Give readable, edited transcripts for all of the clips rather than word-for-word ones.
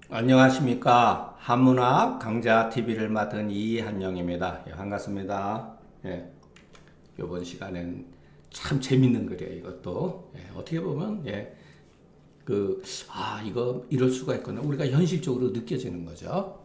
안녕하십니까. 한문학 강좌 TV를 맡은 이한영입니다. 예, 반갑습니다. 예, 이번 시간엔 참 재밌는 글이에요. 이것도 어떻게 보면 이거 이럴 수가 있구나. 우리가 현실적으로 느껴지는 거죠.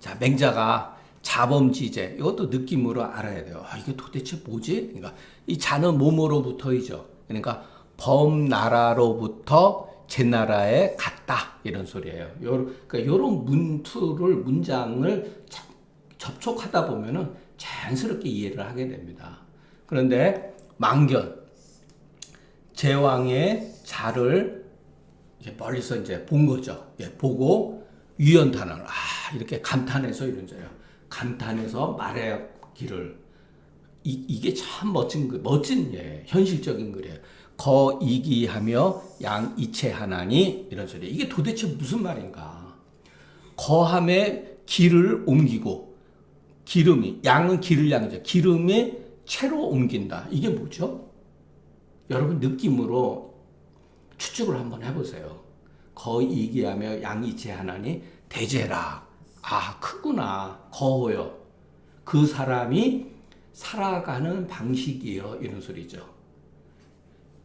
자, 맹자가 자범지제 이것도 느낌으로 알아야 돼요. 이게 도대체 뭐지? 그러니까 이 자는 몸으로부터이죠. 그러니까 범나라로부터 제나라에 갔다 이런 소리예요. 그러니까 이런 문장을 접촉하다 보면은 자연스럽게 이해를 하게 됩니다. 그런데 망견 제왕의 자를 멀리서 이제 본 거죠. 보고 유연탄을 이렇게 감탄해서 이런 거예요. 감탄해서 말하기를 이게 참 멋진 현실적인 글이에요. 거이기하며 양이체하나니 이런 소리. 이게 도대체 무슨 말인가? 거함에 기를 옮기고 기름이 양은 기를 양이죠. 기름이 채로 옮긴다. 이게 뭐죠? 여러분 느낌으로 추측을 한번 해보세요. 거이기하며 양이체하나니 대제라. 크구나. 거호요. 그 사람이 살아가는 방식이요. 이런 소리죠.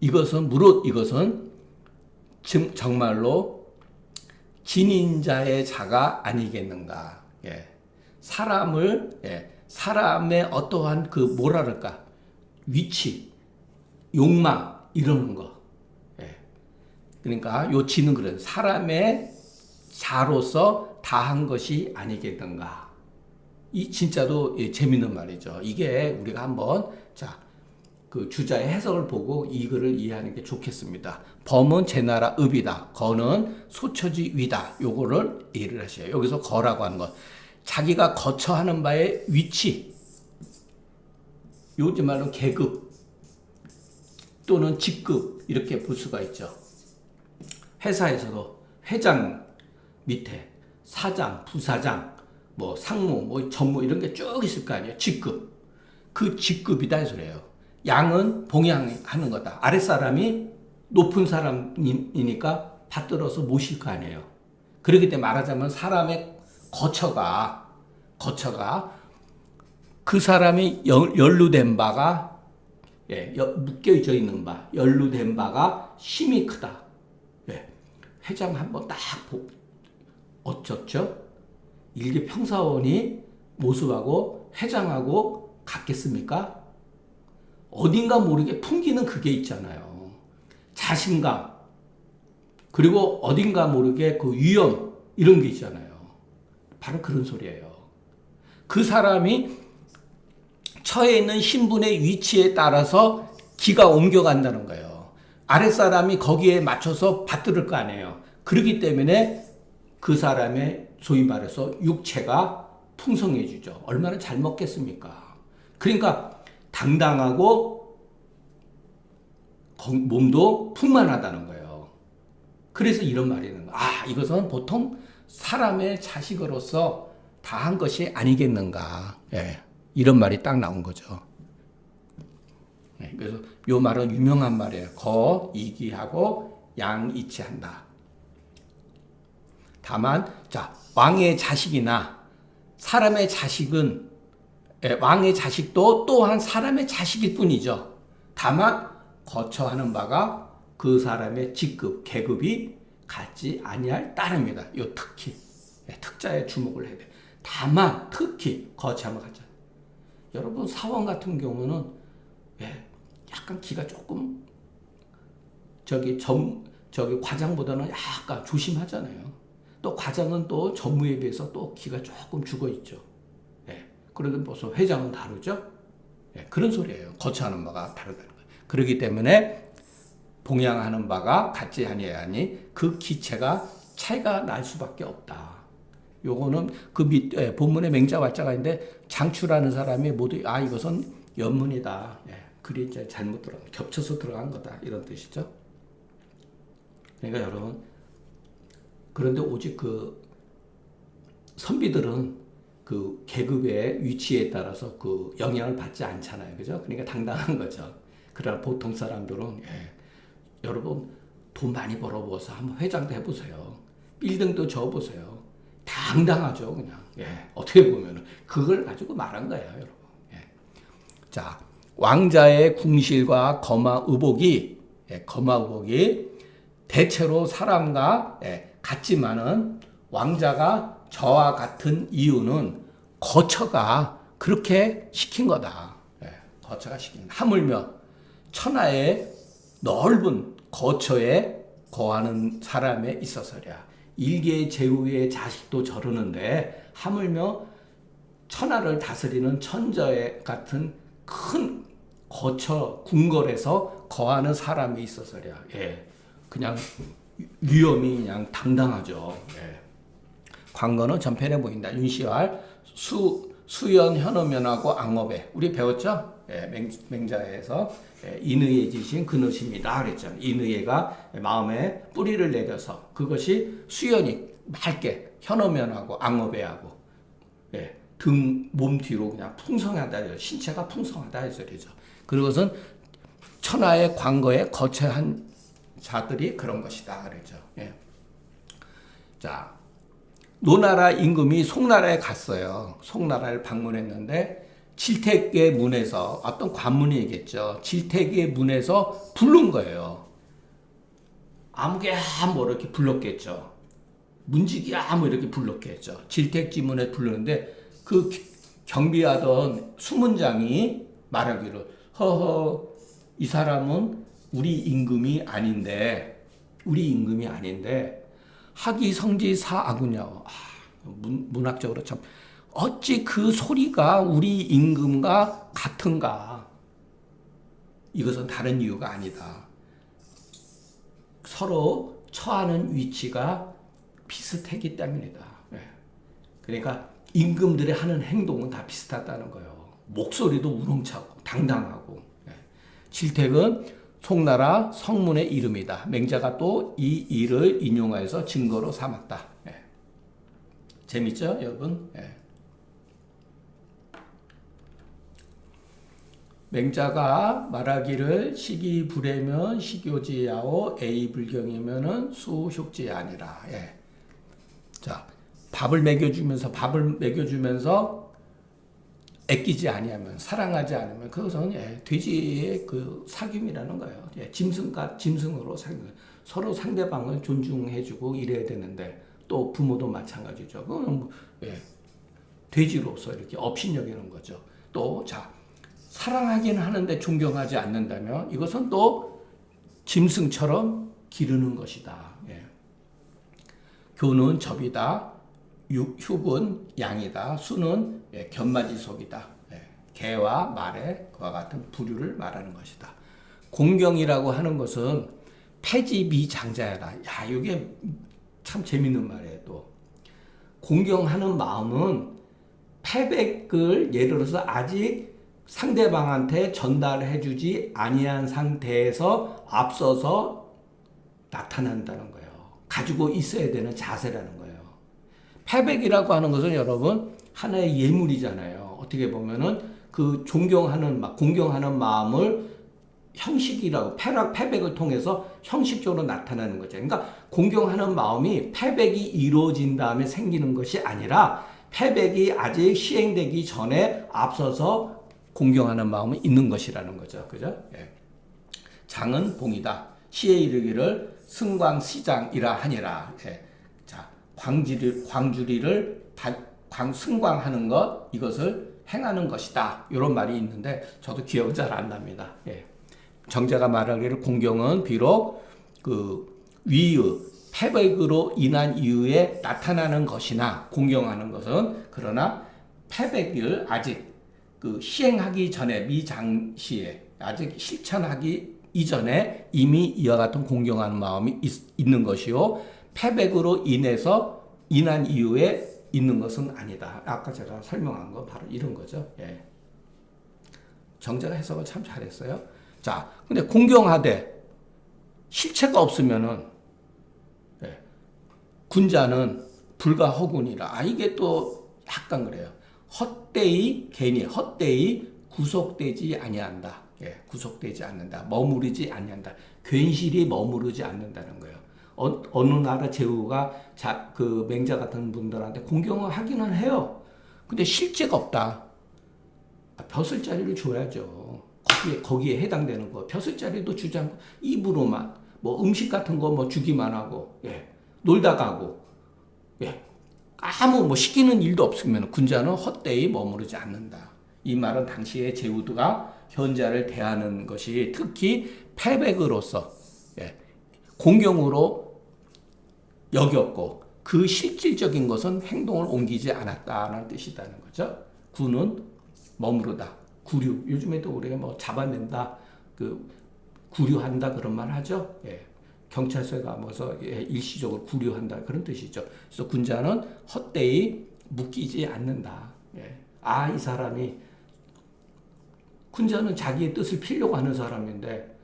이것은 정말로 진인자의 자가 아니겠는가. 사람의 어떠한 뭐랄까, 위치, 욕망, 이러는 거. 그러니까 요 지는 그런 사람의 자로서 다한 것이 아니겠는가. 이 진짜도 재밌는 말이죠. 이게 우리가 한번 그 주자의 해석을 보고 이 글을 이해하는 게 좋겠습니다. 범은 제나라 읍이다. 거는 소처지 위다. 요거를 이해를 하셔요. 여기서 거라고 하는 것. 자기가 거처하는 바의 위치. 요즘 말로 계급 또는 직급 이렇게 볼 수가 있죠. 회사에서도 회장 밑에 사장, 부사장, 상무, 전무 이런 게 쭉 있을 거 아니에요. 직급. 그 직급이다 이 소리예요. 양은 봉양하는 거다. 아랫사람이 높은 사람이니까 받들어서 모실 거 아니에요. 그렇기 때문에 말하자면 사람의 거처가 그 사람이 연루된 바가 묶여져 있는 바, 연루된 바가 힘이 크다. 회장 한번 딱 어쩌죠? 일개 평사원이 모습하고 회장하고 같겠습니까? 어딘가 모르게 풍기는 그게 있잖아요. 자신감, 그리고 어딘가 모르게 그 위험, 이런 게 있잖아요. 바로 그런 소리예요. 그 사람이 처해 있는 신분의 위치에 따라서 기가 옮겨간다는 거예요. 아랫사람이 거기에 맞춰서 받들을 거 아니에요. 그렇기 때문에 그 사람의 소위 말해서 육체가 풍성해지죠. 얼마나 잘 먹겠습니까? 그러니까 당당하고 몸도 풍만하다는 거예요. 그래서 이런 말이 있는 거예요. 이것은 보통 사람의 자식으로서 다한 것이 아니겠는가. 이런 말이 딱 나온 거죠. 그래서 이 말은 유명한 말이에요. 거이기하고 양이치한다. 다만 왕의 자식이나 사람의 자식은 왕의 자식도 또한 사람의 자식일 뿐이죠. 다만 거처하는 바가 그 사람의 직급, 계급이 같지 아니할 따름이다. 요 특자에 주목을 해야 돼. 다만 특히 거처하면 같지 않아요. 여러분 사원 같은 경우는 약간 기가 조금 저기 과장보다는 약간 조심하잖아요. 또 과장은 또 전무에 비해서 또 기가 조금 죽어 있죠. 그러던 벌써 회장은 다르죠. 그런 소리예요. 거처하는 바가 다르다는 거예요. 그렇기 때문에 봉양하는 바가 같지 아니하니 그 기체가 차이가 날 수밖에 없다. 요거는 그 본문의 맹자왈자가 있는데 장추라는 사람이 모두 이것은 연문이다. 글이 이제 잘못 겹쳐서 들어간 거다. 이런 뜻이죠. 그러니까 여러분, 그런데 오직 그 선비들은 그 계급의 위치에 따라서 그 영향을 받지 않잖아요. 그죠? 그러니까 당당한 거죠. 그러나 보통 사람들은 여러분 돈 많이 벌어보아서 한번 회장도 해보세요. 빌딩도 저어보세요. 당당하죠, 그냥. 예, 어떻게 보면 그걸 가지고 말한 거예요, 여러분. 예. 자, 왕자의 궁실과 거마의복이 대체로 사람과 같지만은 왕자가 저와 같은 이유는 거처가 그렇게 시킨 거다. 거처가 시킨 거다. 하물며 천하의 넓은 거처에 거하는 사람에 있어서랴. 일개 제후의 자식도 저러는데 하물며 천하를 다스리는 천자의 같은 큰 거처 궁궐에서 거하는 사람이 있어서랴. 예, 그냥 위엄이 그냥 당당하죠. 예. 관건은 전편에 보인다. 윤시활 수연 현어면하고 앙업에 우리 배웠죠? 예, 맹자에서 인의해지신 그릇입니다 그랬잖아요. 인의해가 마음에 뿌리를 내려서 그것이 수연이 맑게 현어면하고 앙업에하고 등, 몸 뒤로 그냥 풍성하다, 신체가 풍성하다 이 소리죠. 그것은 천하의 관거에 거처한 자들이 그런 것이다 그랬죠. 예. 자, 노나라 임금이 송나라에 갔어요. 송나라를 방문했는데 질택의 문에서 어떤 관문이겠죠. 질택의 문에서 부른 거예요. 아무개야 뭐 이렇게 불렀겠죠. 문지기야 뭐 이렇게 불렀겠죠. 질택지문에 부르는데 그 경비하던 수문장이 말하기를 허허 이 사람은 우리 임금이 아닌데 하기성지사아구냐. 문학적으로 참 어찌 그 소리가 우리 임금과 같은가. 이것은 다른 이유가 아니다. 서로 처하는 위치가 비슷했기 때문이다. 그러니까 임금들이 하는 행동은 다 비슷하다는 거예요. 목소리도 우렁차고 당당하고. 질택은 송나라 성문의 이름이다. 맹자가 또 이 일을 인용하여서 증거로 삼았다. 재밌죠, 여러분? 맹자가 말하기를 시기 불해면 시교지야오 에이 불경이면은 수효지 아니라. 자, 밥을 먹여주면서 애끼지 아니하면 사랑하지 않으면 그것은 돼지의 그 사귐이라는 거예요. 짐승으로 서로 상대방을 존중해주고 이래야 되는데 또 부모도 마찬가지죠. 그건 돼지로서 이렇게 업신여기는 거죠. 또 사랑하기는 하는데 존경하지 않는다면 이것은 또 짐승처럼 기르는 것이다. 교는 접이다. 흉은 양이다. 수는 견마지속이다. 개와 말의 그와 같은 부류를 말하는 것이다. 공경이라고 하는 것은 패지미장자야라. 야, 이게 참 재밌는 말이에요. 또 공경하는 마음은 패백을 예를 들어서 아직 상대방한테 전달해주지 아니한 상태에서 앞서서 나타난다는 거예요. 가지고 있어야 되는 자세라는 거예요. 패백이라고 하는 것은 여러분 하나의 예물이잖아요. 어떻게 보면은 그 공경하는 마음을 형식이라고 패백을 통해서 형식적으로 나타나는 거죠. 그러니까 공경하는 마음이 패백이 이루어진 다음에 생기는 것이 아니라 패백이 아직 시행되기 전에 앞서서 공경하는 마음이 있는 것이라는 거죠. 그죠? 장은 봉이다. 시에 이르기를 승광시장이라 하니라. 자, 광주리를 승광하는 것, 이것을 행하는 것이다. 이런 말이 있는데 저도 기억은 잘 안 납니다. 정자가 말하기를 공경은 비록 그 위의 패백으로 인한 이유에 나타나는 것이나 공경하는 것은 그러나 패백을 아직 그 시행하기 전에 미장시에 아직 실천하기 이전에 이미 이와 같은 공경하는 마음이 있는 것이요 패백으로 인한 이유에 있는 것은 아니다. 아까 제가 설명한 건 바로 이런 거죠. 정자가 해석을 참 잘했어요. 자, 근데 공경하되 실체가 없으면은 군자는 불가허군이라. 이게 또 약간 그래요. 헛되이 구속되지 아니한다. 구속되지 않는다. 머무르지 아니한다. 괜시리 머무르지 않는다는 거예요. 어느 나라 제후가 그 맹자 같은 분들한테 공경을 하기는 해요. 근데 실제가 없다. 벼슬자리를 줘야죠. 거기에 해당되는 거. 벼슬자리도 주지 않고 입으로만 뭐 음식 같은 거 뭐 주기만 하고 놀다 가고 아무 뭐 시키는 일도 없으면 군자는 헛되이 머무르지 않는다. 이 말은 당시에 제후드가 현자를 대하는 것이 특히 패백으로서 공경으로 여겼고 그 실질적인 것은 행동을 옮기지 않았다는 뜻이라는 거죠. 구는 머무르다. 구류. 요즘에도 우리가 뭐 잡아낸다, 그 구류한다 그런 말 하죠. 경찰서에 가면서 일시적으로 구류한다 그런 뜻이죠. 그래서 군자는 헛되이 묶이지 않는다. 이 사람이 군자는 자기의 뜻을 피려고 하는 사람인데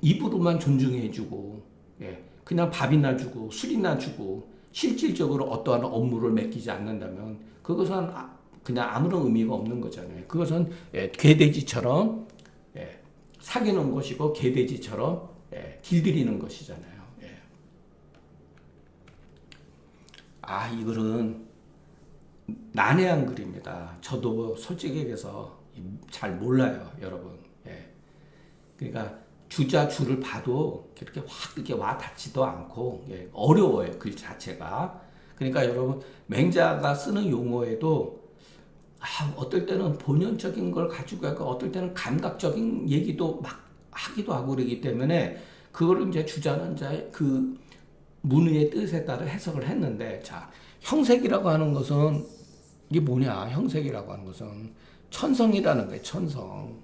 입으로만 존중해주고 그냥 밥이나 주고 술이나 주고 실질적으로 어떠한 업무를 맡기지 않는다면 그것은 그냥 아무런 의미가 없는 거잖아요. 그것은 개돼지처럼 사귀는 것이고 개돼지처럼 길들이는 것이잖아요. 이거는 난해한 글입니다. 저도 솔직히 얘기해서 잘 몰라요, 여러분. 그러니까 주를 봐도 그렇게 확 이렇게 와 닿지도 않고 어려워요, 글 자체가. 그러니까 여러분 맹자가 쓰는 용어에도 어떨 때는 본연적인 걸 가지고 하고 어떨 때는 감각적인 얘기도 막 하기도 하고 그러기 때문에 그거를 이제 주자는 자의 그 문의의 뜻에 따라 해석을 했는데, 자, 형색이라고 하는 것은 이게 뭐냐? 형색이라고 하는 것은 천성이라는 거예요. 천성.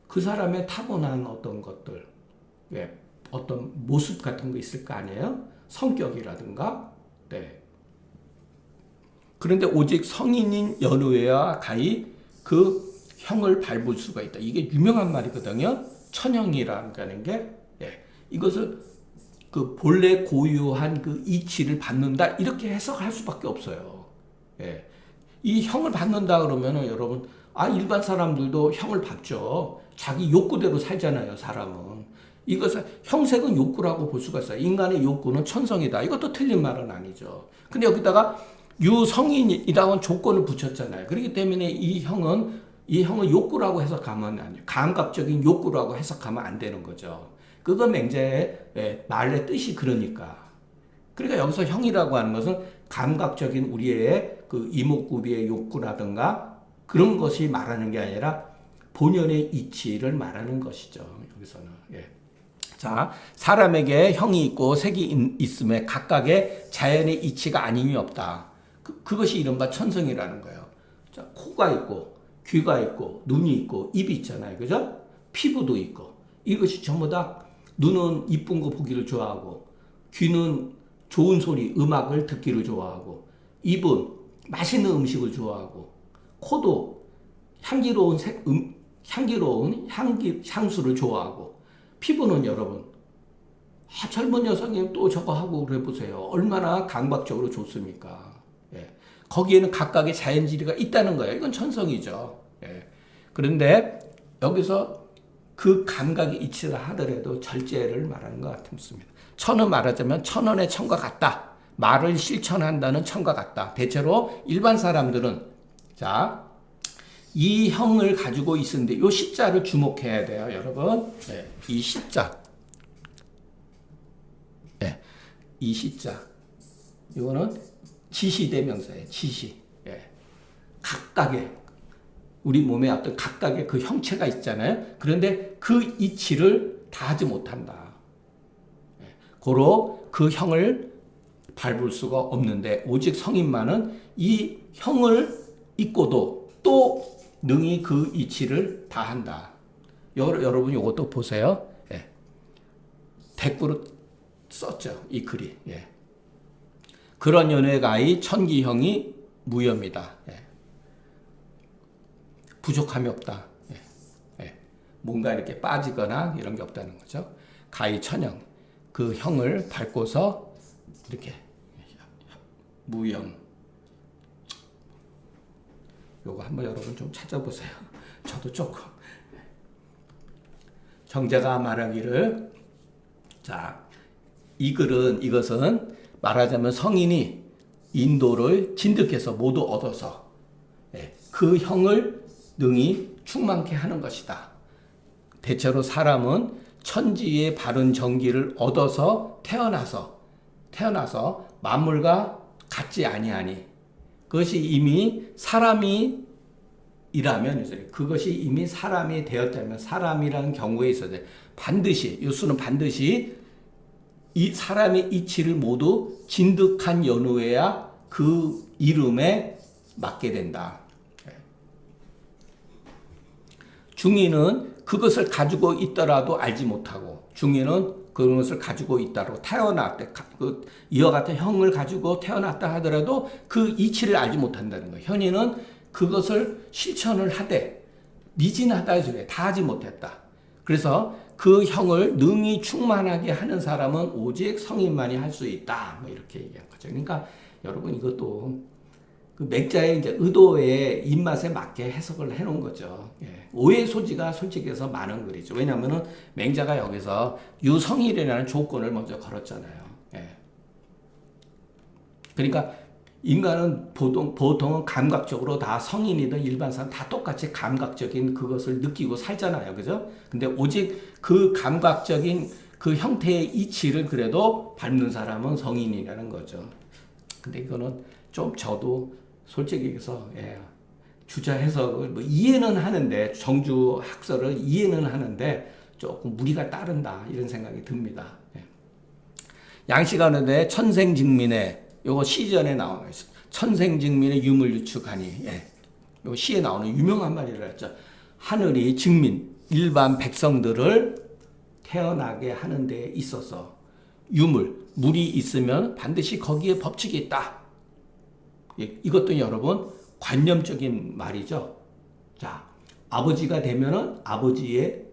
그 사람의 타고난 어떤 것들, 어떤 모습 같은 거 있을 거 아니에요? 성격이라든가. 그런데 오직 성인인 연후에야 가히 그 형을 밟을 수가 있다. 이게 유명한 말이거든요. 천형이라는 게 이것을 그 본래 고유한 그 이치를 받는다 이렇게 해석할 수밖에 없어요. 이 형을 받는다 그러면은 여러분 일반 사람들도 형을 받죠. 자기 욕구대로 살잖아요, 사람은. 이것은 형색은 욕구라고 볼 수가 있어요. 인간의 욕구는 천성이다. 이것도 틀린 말은 아니죠. 근데 여기다가 유성인이라는 조건을 붙였잖아요. 그렇기 때문에 이 형은 욕구라고 해석하면 아니에요. 감각적인 욕구라고 해석하면 안 되는 거죠. 그건 맹자의 말의 뜻이 그러니까. 그러니까 여기서 형이라고 하는 것은 감각적인 우리의 그 이목구비의 욕구라든가 그런 것이 말하는 게 아니라 본연의 이치를 말하는 것이죠. 여기서는. 자, 사람에게 형이 있고 색이 있음에 각각의 자연의 이치가 아님이 없다. 그것이 이른바 천성이라는 거예요. 자, 코가 있고 귀가 있고 눈이 있고 입이 있잖아요. 그죠? 피부도 있고. 이것이 전부 다 눈은 이쁜 거 보기를 좋아하고 귀는 좋은 소리, 음악을 듣기를 좋아하고 입은 맛있는 음식을 좋아하고 코도 향기로운 향수를 좋아하고 피부는 여러분 젊은 여성이 또 저거 하고 그래 보세요. 얼마나 감각적으로 좋습니까? 거기에는 각각의 자연지리가 있다는 거예요. 이건 천성이죠. 그런데 여기서 그 감각이 이치를 하더라도 절제를 말하는 것 같습니다. 천은 말하자면 천원의 천과 같다. 말을 실천한다는 천과 같다. 대체로 일반 사람들은 자, 이 형을 가지고 있는데 이 시자를 주목해야 돼요, 여러분. 이 시자. 이 시자. 이거는 지시대명사예요. 지시. 각각의 우리 몸에 어떤 각각의 그 형체가 있잖아요. 그런데 그 이치를 다 하지 못한다. 고로 그 형을 밟을 수가 없는데 오직 성인만은 이 형을 잊고도 또 능히 그 이치를 다 한다. 여러분 이것도 보세요. 대꾸로 썼죠. 이 글이. 그런 연애가의 천기형이 무염이다. 부족함이 없다. 뭔가 이렇게 빠지거나 이런 게 없다는 거죠. 가히 천형. 그 형을 밟고서 이렇게 무염. 요거 한번 여러분 좀 찾아보세요. 저도 조금. 정자가 말하기를 자, 이것은 말하자면 성인이 인도를 진득해서 모두 얻어서 그 형을 능히 충만케 하는 것이다. 대체로 사람은 천지의 바른 정기를 얻어서 태어나서 만물과 같지 아니하니 그것이 이미 사람이 이라면 그것이 이미 사람이 되었다면 사람이라는 경우에 있어서 반드시 요수는 반드시 이 사람의 이치를 모두 진득한 연후에야 그 이름에 맞게 된다. 중인은 그것을 가지고 있더라도 알지 못하고 중인은 그것을 가지고 있다고 태어날 때 이와 같은 형을 가지고 태어났다 하더라도 그 이치를 알지 못한다는 거예요. 현인은 그것을 실천을 하되 미진하다 해서 다 하지 못했다. 그래서 그 형을 능히 충만하게 하는 사람은 오직 성인만이 할 수 있다. 뭐 이렇게 얘기한 거죠. 그러니까 여러분 이것도 그 맹자의 이제 의도에 입맛에 맞게 해석을 해놓은 거죠. 오해 소지가 솔직히 해서 많은 글이죠. 왜냐하면은 맹자가 여기서 유성일이라는 조건을 먼저 걸었잖아요. 그러니까 인간은 보통은 감각적으로 다 성인이든 일반 사람 다 똑같이 감각적인 그것을 느끼고 살잖아요. 그죠? 근데 오직 그 감각적인 그 형태의 이치를 그래도 밟는 사람은 성인이라는 거죠. 근데 이거는 좀 저도 솔직히 얘기해서 주자 해석을 뭐 이해는 하는데 정주 학설을 이해는 하는데 조금 무리가 따른다 이런 생각이 듭니다. 양식하는데 천생직민의 요거 시전에 나오는 천생직민의 유물유축하니 요 시에 나오는 유명한 말이라 했죠. 하늘이 직민 일반 백성들을 태어나게 하는 데 있어서 물이 있으면 반드시 거기에 법칙이 있다. 이것도 여러분 관념적인 말이죠. 자, 아버지가 되면은 아버지의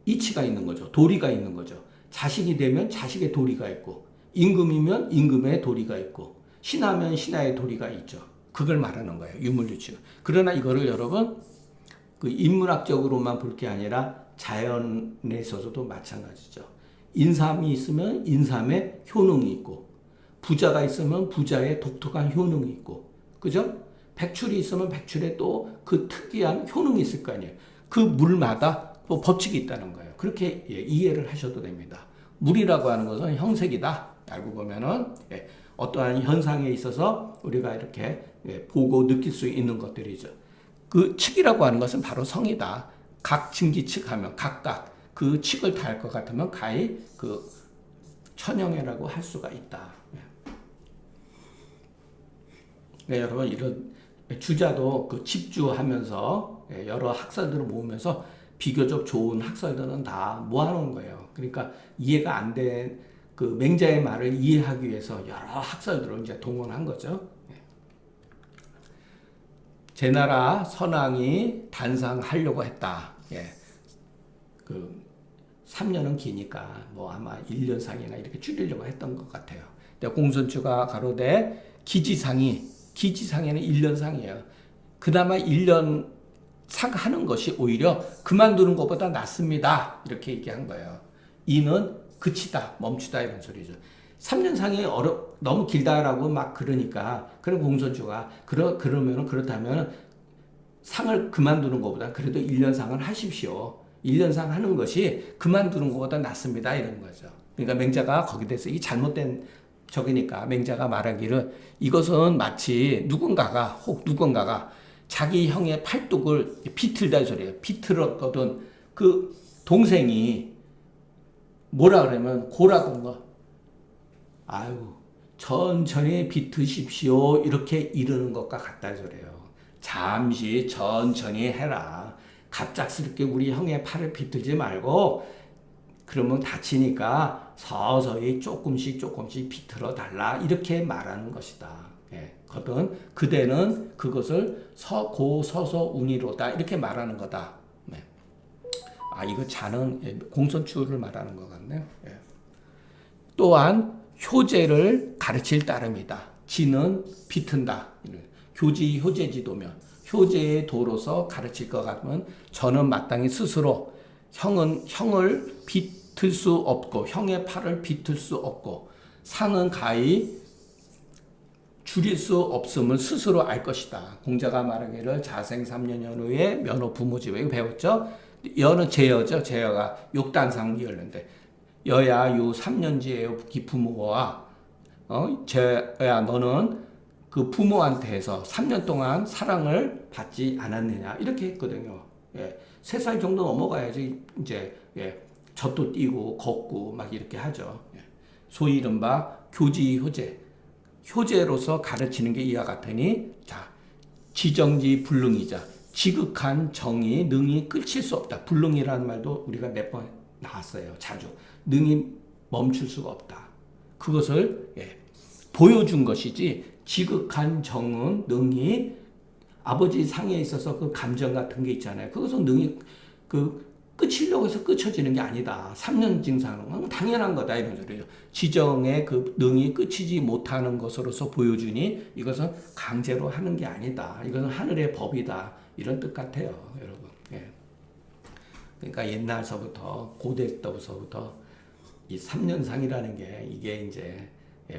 이치가 있는 거죠. 도리가 있는 거죠. 자식이 되면 자식의 도리가 있고, 임금이면 임금의 도리가 있고, 신하면 신하의 도리가 있죠. 그걸 말하는 거예요. 유물유치. 그러나 이거를 여러분 그 인문학적으로만 볼 게 아니라 자연에 있어서도 마찬가지죠. 인삼이 있으면 인삼의 효능이 있고, 부자가 있으면 부자의 독특한 효능이 있고, 그죠? 백출이 있으면 백출에 또 그 특이한 효능이 있을 거 아니에요. 그 물마다 또 법칙이 있다는 거예요. 그렇게 이해를 하셔도 됩니다. 물이라고 하는 것은 형색이다. 알고 보면은 어떠한 현상에 있어서 우리가 이렇게 보고 느낄 수 있는 것들이죠. 그 칙이라고 하는 것은 바로 성이다. 각 증기칙하면 각각 그 칙을 다 할 것 같으면 가히 그 천형이라고 할 수가 있다. 여러분 이런 주자도 그 집주하면서 여러 학설들을 모으면서 비교적 좋은 학설들은 다 모아놓은 거예요. 그러니까 이해가 안 된 그 맹자의 말을 이해하기 위해서 여러 학설들을 이제 동원한 거죠. 제나라 선왕이 단상하려고 했다. 그 3년은 기니까 뭐 아마 1년상이나 이렇게 줄이려고 했던 것 같아요. 근데 공손주가 가로되 기지상에는 1년상이에요. 그나마 1년 상 하는 것이 오히려 그만두는 것보다 낫습니다. 이렇게 얘기한 거예요. 이는 그치다, 멈추다 이런 소리죠. 3년 상이 너무 길다라고 막 그러니까 그런 공손주가 그러면은 그렇다면 상을 그만두는 것보다 그래도 1년 상을 하십시오. 1년 상 하는 것이 그만두는 것보다 낫습니다. 이런 거죠. 그러니까 맹자가 거기에 대해서 이 잘못된 적이니까 맹자가 말하기를 이것은 마치 누군가가 자기 형의 팔뚝을 비틀다 소리예요. 비틀었거든. 그 동생이 뭐라 그러면 고라던가 아유 천천히 비트십시오 이렇게 이르는 것과 같다 소리예요. 잠시 천천히 해라. 갑작스럽게 우리 형의 팔을 비틀지 말고 그러면 다치니까 서서히 조금씩 비틀어 달라 이렇게 말하는 것이다. 거든 그대는 그것을 서서 운이로다 이렇게 말하는 거다. 이거 자는 공손추를 말하는 것 같네요. 또한 효제를 가르칠 따름이다. 지는 비튼다. 교지 효제지도면 효제의 도로서 가르칠 것 같으면 저는 마땅히 스스로 형을 들 수 없고 형의 팔을 비틀 수 없고 상은 가히 줄일 수 없음을 스스로 알 것이다. 공자가 말하기를 자생 3년 후에 면허 부모집에 이거 배웠죠? 여는 제여죠. 제여가 욕단상 이었는데 여야 유 3년지에 기부모와 제야 너는 그 부모한테서 3년 동안 사랑을 받지 않았느냐 이렇게 했거든요. 예, 3살 정도 넘어가야지 이제 젖도 띄고 걷고 막 이렇게 하죠. 예, 소위 이른바 교지 효제로서 가르치는 게 이와 같으니 자 지정지 불능이자 지극한 정의 능히 끌칠 수 없다. 불능이라는 말도 우리가 몇 번 나왔어요. 자주 능히 멈출 수가 없다. 그것을 보여준 것이지 지극한 정은 능히 아버지 상에 있어서 그 감정 같은 게 있잖아요. 그것은 능히 끝이려고 해서 끝쳐지는 게 아니다. 3년 증상은 당연한 거다 이런 소리예요. 지정의 그 능이 끝이지 못하는 것으로서 보여주니 이것은 강제로 하는 게 아니다. 이것은 하늘의 법이다. 이런 뜻 같아요, 여러분. 예. 그러니까 옛날서부터 고대 때부터 이 3년상이라는 게 이게 이제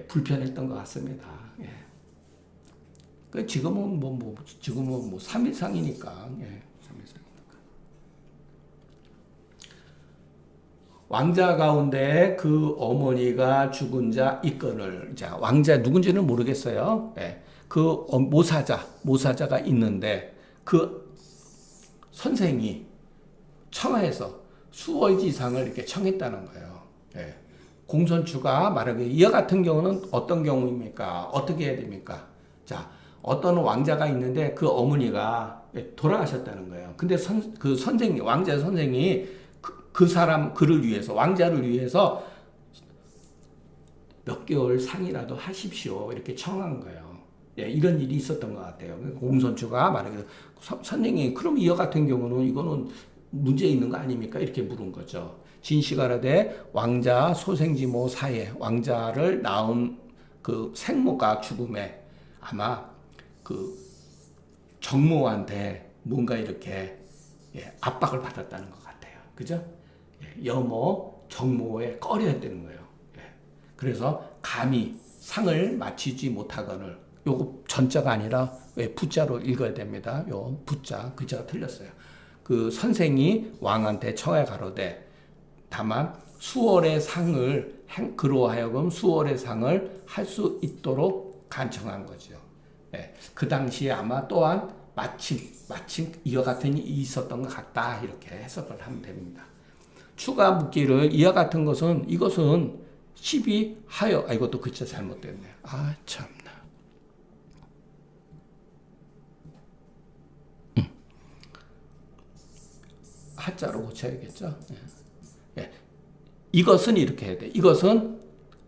불편했던 것 같습니다. 예. 지금은 지금은 3일상이니까. 예. 3일상. 왕자 가운데 그 어머니가 죽은 자 이건을 자 왕자 누군지는 모르겠어요. 예. 그 모사자가 있는데 그 선생이 청하에서 수월지상을 이렇게 청했다는 거예요. 예. 공손추가 말하기에 이와 같은 경우는 어떤 경우입니까? 어떻게 해야 됩니까? 자, 어떤 왕자가 있는데 그 어머니가 돌아가셨다는 거예요. 근데 그 선생님, 왕자 선생이 그를 위해서, 왕자를 위해서 몇 개월 상이라도 하십시오. 이렇게 청한 거예요. 예, 이런 일이 있었던 것 같아요. 공손추가 말하기를 선생님, 그럼 이와 같은 경우는 이거는 문제 있는 거 아닙니까? 이렇게 물은 거죠. 진시가라되 왕자 소생지모 사예 왕자를 낳은 그 생모가 죽음에 아마 그 정모한테 뭔가 이렇게 압박을 받았다는 것 같아요. 그죠? 여모 정모에 꺼려했다는 거예요. 그래서 감히 상을 마치지 못하거늘 요거 전자가 아니라 부자로 읽어야 됩니다. 요 부자 글자가 틀렸어요. 그 선생이 왕한테 청해 가로되 다만 수월의 상을 그로 하여금 수월의 상을 할 수 있도록 간청한 거죠. 그 당시에 아마 또한 마침 이와 같은 일이 있었던 것 같다 이렇게 해석을 하면 됩니다. 추가 묻기를 이와 같은 것은 이것은 시비하여 이것도 글자 잘못됐네요. 아 참나. 하자로 고쳐야겠죠. 예. 이것은 이렇게 해야 돼. 이것은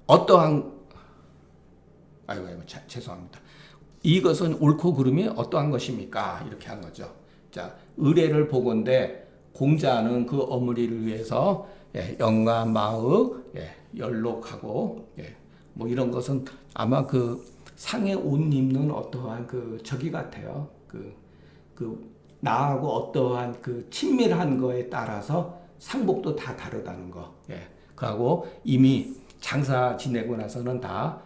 어떠한 죄송합니다. 이것은 옳고 그름이 어떠한 것입니까? 이렇게 한 거죠. 자, 의례를 보건대 공자는 그 어머니를 위해서 영과 마의 연록하고 뭐 이런 것은 아마 그 상에 옷 입는 어떠한 그 저기 같아요. 그 나하고 어떠한 그 친밀한 거에 따라서 상복도 다 다르다는 거. 그하고 이미 장사 지내고 나서는 다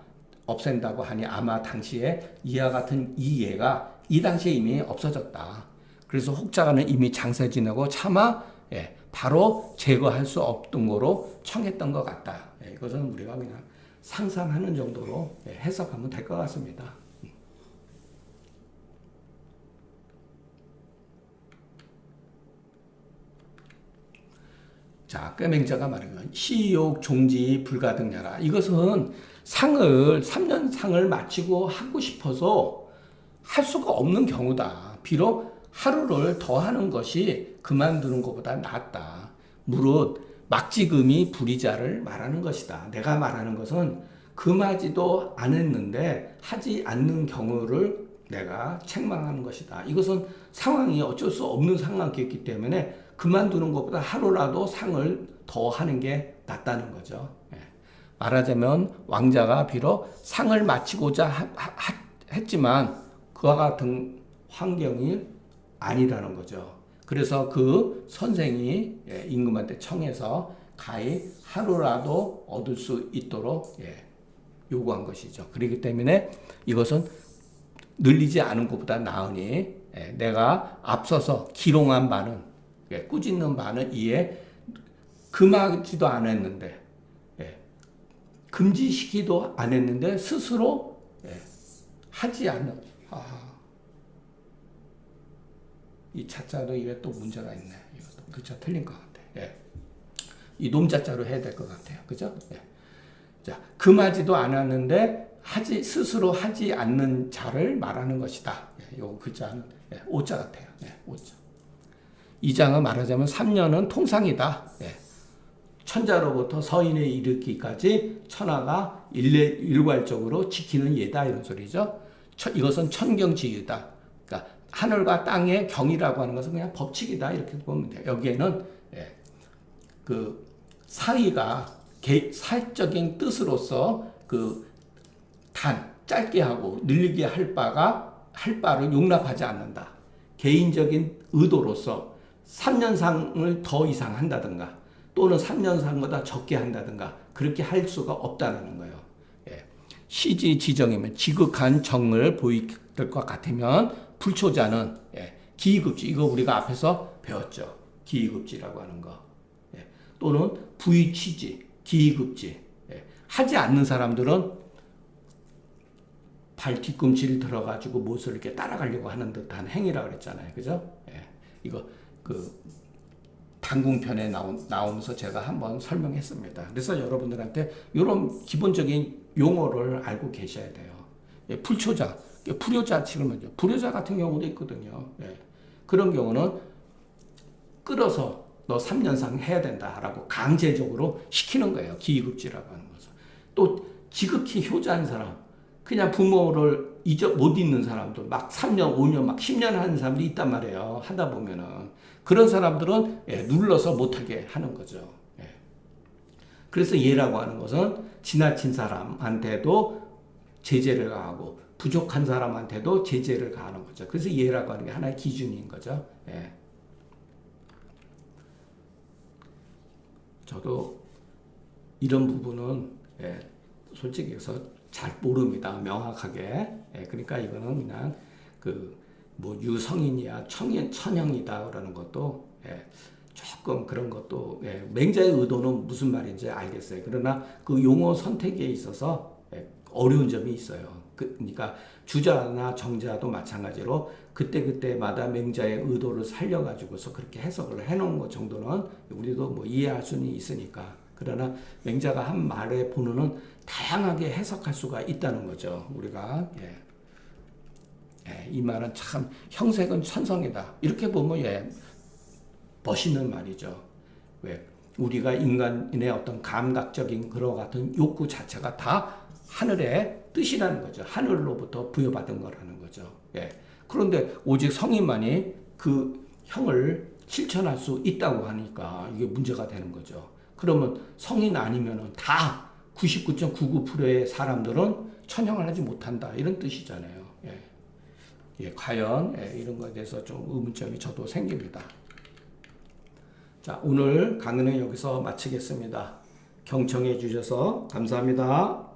없앤다고 하니 아마 당시에 이와 같은 이해가 이 당시에 이미 없어졌다. 그래서 혹자가는 이미 장사 지내고 차마 바로 제거할 수 없던 거로 청했던 것 같다. 이것은 우리가 그냥 상상하는 정도로 해석하면 될 것 같습니다. 자, 꾀맹자가 말하는 시욕 종지 불가등야라. 이것은 상을 3년 상을 마치고 하고 싶어서 할 수가 없는 경우다. 비록 하루를 더 하는 것이 그만두는 것보다 낫다. 무릇 막지금이 불이자를 말하는 것이다. 내가 말하는 것은 금하지도 않았는데 하지 않는 경우를 내가 책망하는 것이다. 이것은 상황이 어쩔 수 없는 상황이었기 때문에 그만두는 것보다 하루라도 상을 더 하는 게 낫다는 거죠. 말하자면 왕자가 비록 상을 마치고자 했지만 그와 같은 환경이 아니라는 거죠. 그래서 그 선생이 임금한테 청해서 가히 하루라도 얻을 수 있도록 요구한 것이죠. 그렇기 때문에 이것은 늘리지 않은 것보다 나으니 내가 앞서서 기롱한 바는 꾸짖는 바는 이에 금하지도 않았는데 금지시키도 안 했는데 스스로 하지 않는 이 자자도 이게 또 문제가 있네. 이것도 그쵸 틀린 것 같아. 이 놈자자로 해야 될 것 같아요. 그죠? 자 금하지도 않았는데 스스로 하지 않는 자를 말하는 것이다. 요 글자는 오자 같아요. 오자. 이 장은 말하자면 3년은 통상이다. 천자로부터 서인에 이르기까지 천하가 일괄적으로 지키는 예다 이런 소리죠. 이것은 천경지유다. 그러니까 하늘과 땅의 경이라고 하는 것은 그냥 법칙이다 이렇게 보면 돼요. 여기에는 그 사의가 사적인 뜻으로서 그 짧게 하고 늘리게 할 바를 용납하지 않는다. 개인적인 의도로서 3년상을 더 이상 한다든가 또는 3년상보다 적게 한다든가 그렇게 할 수가 없다는 거예요. 시지 지정이면 지극한 정을 보일 것 같으면 불초자는 기이급지 이거 우리가 앞에서 배웠죠. 기이급지라고 하는 거. 또는 부의취지 기이급지 하지 않는 사람들은 발 뒤꿈치를 들어가지고 못을 이렇게 따라가려고 하는 듯한 행위라고 그랬잖아요. 그죠? 이거 당궁편에 나오면서 제가 한번 설명했습니다. 그래서 여러분들한테 이런 기본적인 용어를 알고 계셔야 돼요. 불초자, 불효자 지금 먼저 불효자 같은 경우도 있거든요. 그런 경우는 끌어서 너 3년상 해야 된다라고 강제적으로 시키는 거예요. 기이급지라고 하는 것은. 또 지극히 효자인 사람, 그냥 부모를 못 잊는 사람들, 막 3년, 5년, 막 10년 하는 사람들이 있단 말이에요. 하다 보면은. 그런 사람들은 눌러서 못하게 하는 거죠. 그래서 예라고 하는 것은 지나친 사람한테도 제재를 가하고 부족한 사람한테도 제재를 가하는 거죠. 그래서 예라고 하는 게 하나의 기준인 거죠. 저도 이런 부분은 솔직히 해서 잘 모릅니다. 명확하게. 그러니까 이거는 그냥 유성인이야 천형이다 그러는 것도 조금 그런 것도 맹자의 의도는 무슨 말인지 알겠어요. 그러나 그 용어 선택에 있어서 어려운 점이 있어요. 그러니까 주자나 정자도 마찬가지로 그때마다 맹자의 의도를 살려가지고서 그렇게 해석을 해놓은 것 정도는 우리도 뭐 이해할 수는 있으니까. 그러나 맹자가 한 말의 본문은 다양하게 해석할 수가 있다는 거죠. 우리가 이 말은 참 형색은 천성이다. 이렇게 보면 멋있는 말이죠. 왜 우리가 인간의 어떤 감각적인 그런 같은 욕구 자체가 다 하늘의 뜻이라는 거죠. 하늘로부터 부여받은 거라는 거죠. 그런데 오직 성인만이 그 형을 실천할 수 있다고 하니까 이게 문제가 되는 거죠. 그러면 성인 아니면은 다 99.99%의 사람들은 천형을 하지 못한다. 이런 뜻이잖아요. 과연 이런 거에 대해서 좀 의문점이 저도 생깁니다. 자, 오늘 강의는 여기서 마치겠습니다. 경청해 주셔서 감사합니다.